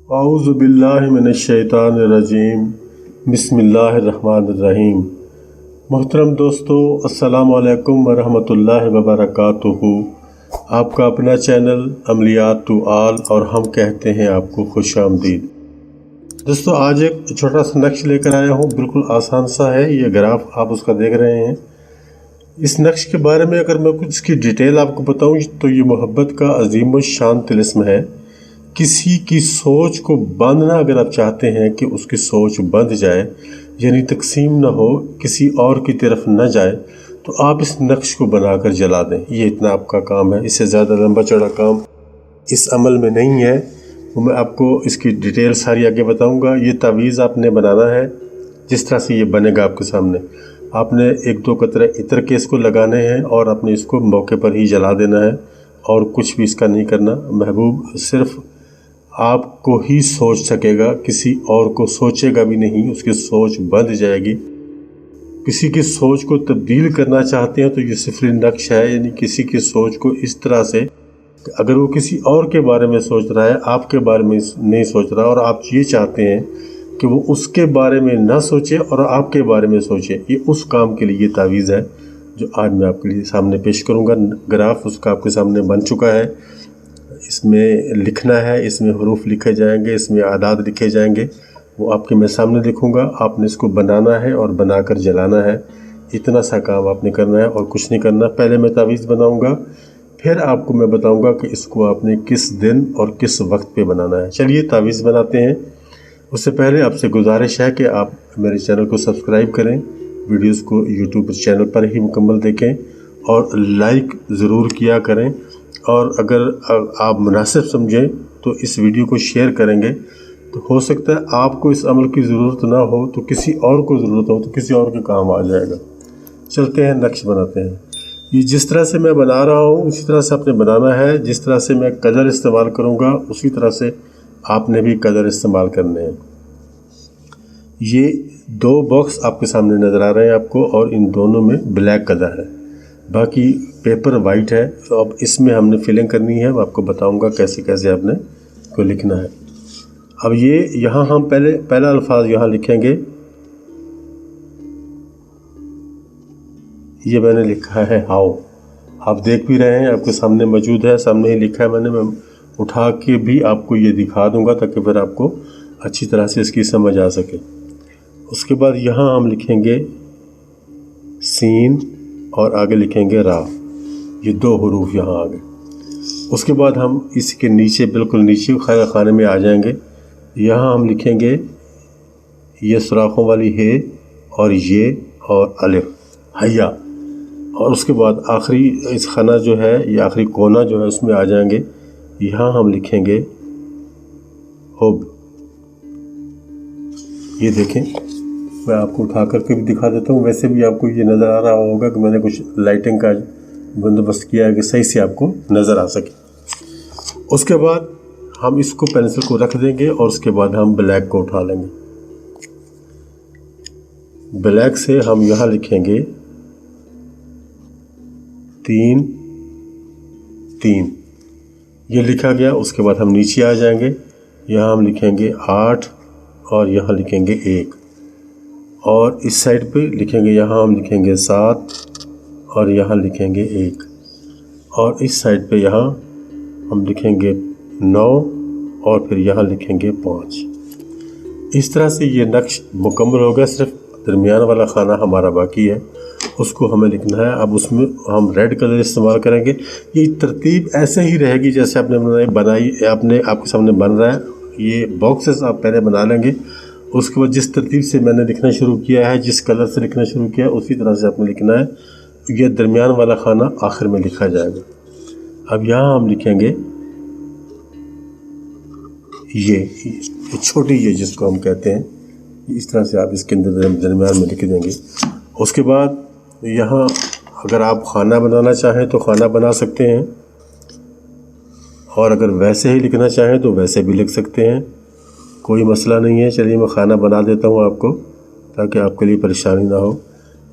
اعوذ باللہ من الشیطان الرجیم، بسم اللہ الرحمن الرحیم۔ محترم دوستو، السلام علیکم ورحمۃ اللہ وبرکاتہ۔ آپ کا اپنا چینل عملیات ٹو آل، اور ہم کہتے ہیں آپ کو خوش آمدید۔ دوستو، آج ایک چھوٹا سا نقش لے کر آیا ہوں، بالکل آسان سا ہے۔ یہ گراف آپ اس کا دیکھ رہے ہیں۔ اس نقش کے بارے میں اگر میں کچھ اس کی ڈیٹیل آپ کو بتاؤں تو یہ محبت کا عظیم الشان طلسم ہے۔ کسی کی سوچ کو باندھنا اگر آپ چاہتے ہیں کہ اس کی سوچ بندھ جائے، یعنی تقسیم نہ ہو، کسی اور کی طرف نہ جائے، تو آپ اس نقش کو بنا کر جلا دیں۔ یہ اتنا آپ کا کام ہے، اس سے زیادہ لمبا چوڑا کام اس عمل میں نہیں ہے۔ میں آپ کو اس کی ڈیٹیل ساری آگے بتاؤں گا۔ یہ تعویذ آپ نے بنانا ہے جس طرح سے یہ بنے گا آپ کے سامنے۔ آپ نے 1-2 قطرے عطر کے اس کو لگانے ہیں اور آپ نے اس کو موقع پر ہی جلا دینا ہے، اور کچھ بھی اس کا نہیں کرنا۔ محبوب صرف آپ کو ہی سوچ سکے گا، کسی اور کو سوچے گا بھی نہیں، اس کی سوچ بندھ جائے گی۔ کسی کی سوچ کو تبدیل کرنا چاہتے ہیں تو یہ صفری نقش ہے، یعنی کسی کی سوچ کو اس طرح سے کہ اگر وہ کسی اور کے بارے میں سوچ رہا ہے، آپ کے بارے میں نہیں سوچ رہا، اور آپ یہ چاہتے ہیں کہ وہ اس کے بارے میں نہ سوچے اور آپ کے بارے میں سوچے، یہ اس کام کے لیے یہ تعویذ ہے جو آج میں آپ کے لیے سامنے پیش کروں گا۔ گراف اس کا آپ کے سامنے بن چکا ہے۔ اس میں لکھنا ہے، اس میں حروف لکھے جائیں گے، اس میں اعداد لکھے جائیں گے، وہ آپ کے میں سامنے لکھوں گا۔ آپ نے اس کو بنانا ہے اور بنا کر جلانا ہے۔ اتنا سا کام آپ نے کرنا ہے اور کچھ نہیں کرنا۔ پہلے میں تعویذ بناؤں گا، پھر آپ کو میں بتاؤں گا کہ اس کو آپ نے کس دن اور کس وقت پہ بنانا ہے۔ چلیے تعویذ بناتے ہیں۔ اس سے پہلے آپ سے گزارش ہے کہ آپ میرے چینل کو سبسکرائب کریں، ویڈیوز کو یوٹیوب چینل پر ہی مکمل دیکھیں، اور لائک ضرور کیا کریں، اور اگر آپ مناسب سمجھیں تو اس ویڈیو کو شیئر کریں گے تو ہو سکتا ہے آپ کو اس عمل کی ضرورت نہ ہو تو کسی اور کو ضرورت ہو تو کسی اور کے کام آ جائے گا۔ چلتے ہیں، نقش بناتے ہیں۔ یہ جس طرح سے میں بنا رہا ہوں اسی طرح سے آپ نے بنانا ہے۔ جس طرح سے میں کلر استعمال کروں گا اسی طرح سے آپ نے بھی کلر استعمال کرنے ہیں۔ یہ 2 باکس آپ کے سامنے نظر آ رہے ہیں آپ کو، اور ان دونوں میں بلیک کلر ہے، باقی پیپر وائٹ ہے۔ تو اب اس میں ہم نے فلنگ کرنی ہے، میں آپ کو بتاؤں گا کیسے کیسے آپ نے کو لکھنا ہے۔ اب یہ یہاں ہم پہلا الفاظ یہاں لکھیں گے۔ یہ میں نے لکھا ہے ہاؤ، آپ دیکھ بھی رہے ہیں، آپ کے سامنے موجود ہے، سامنے ہی لکھا ہے میں نے۔ میں اٹھا کے بھی آپ کو یہ دکھا دوں گا تاکہ پھر آپ کو اچھی طرح سے اس کی سمجھ آ سکے۔ اس کے بعد یہاں ہم لکھیں گے سین، اور آگے لکھیں گے را۔ یہ 2 حروف یہاں آگے۔ اس کے بعد ہم اس کے نیچے، بالکل نیچے خیر خانے میں آ جائیں گے۔ یہاں ہم لکھیں گے یہ سوراخوں والی ہے، اور یہ، اور الف، حیا۔ اور اس کے بعد آخری اس خانہ جو ہے، یہ آخری کونا جو ہے اس میں آ جائیں گے۔ یہاں ہم لکھیں گے حب۔ یہ دیکھیں، میں آپ کو اٹھا کر کے بھی دکھا دیتا ہوں، ویسے بھی آپ کو یہ نظر آ رہا ہوگا کہ میں نے کچھ لائٹنگ کا بندوبست کیا ہے کہ صحیح سے آپ کو نظر آ سکے۔ اس کے بعد ہم اس کو پینسل کو رکھ دیں گے، اور اس کے بعد ہم بلیک کو اٹھا لیں گے۔ بلیک سے ہم یہاں لکھیں گے 3 3، یہ لکھا گیا۔ اس کے بعد ہم نیچے آ جائیں گے، یہاں ہم لکھیں گے 8، اور یہاں لکھیں گے 1، اور اس سائڈ پہ لکھیں گے، یہاں ہم لکھیں گے 7، اور یہاں لکھیں گے 1، اور اس سائڈ پہ یہاں ہم لکھیں گے 9، اور پھر یہاں لکھیں گے 5۔ اس طرح سے یہ نقش مکمل ہوگا۔ صرف درمیان والا خانہ ہمارا باقی ہے، اس کو ہمیں لکھنا ہے۔ اب اس میں ہم ریڈ کلر استعمال کریں گے۔ یہ ترتیب ایسے ہی رہے گی جیسے آپ نے بنائی، آپ کے سامنے بن رہا ہے۔ یہ باکسز آپ پہلے بنا لیں گے، اس کے بعد جس ترتیب سے میں نے لکھنا شروع کیا ہے، جس کلر سے لکھنا شروع کیا ہے، اسی طرح سے آپ نے لکھنا ہے۔ یہ درمیان والا خانہ آخر میں لکھا جائے گا۔ اب یہاں ہم لکھیں گے یہ چھوٹی یہ جس کو ہم کہتے ہیں، اس طرح سے آپ اس کے اندر درمیان میں لکھ دیں گے۔ اس کے بعد یہاں اگر آپ خانہ بنانا چاہیں تو خانہ بنا سکتے ہیں، اور اگر ویسے ہی لکھنا چاہیں تو ویسے بھی لکھ سکتے ہیں، کوئی مسئلہ نہیں ہے۔ چلیے میں خانہ بنا دیتا ہوں آپ کو تاکہ آپ کے لیے پریشانی نہ ہو۔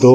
2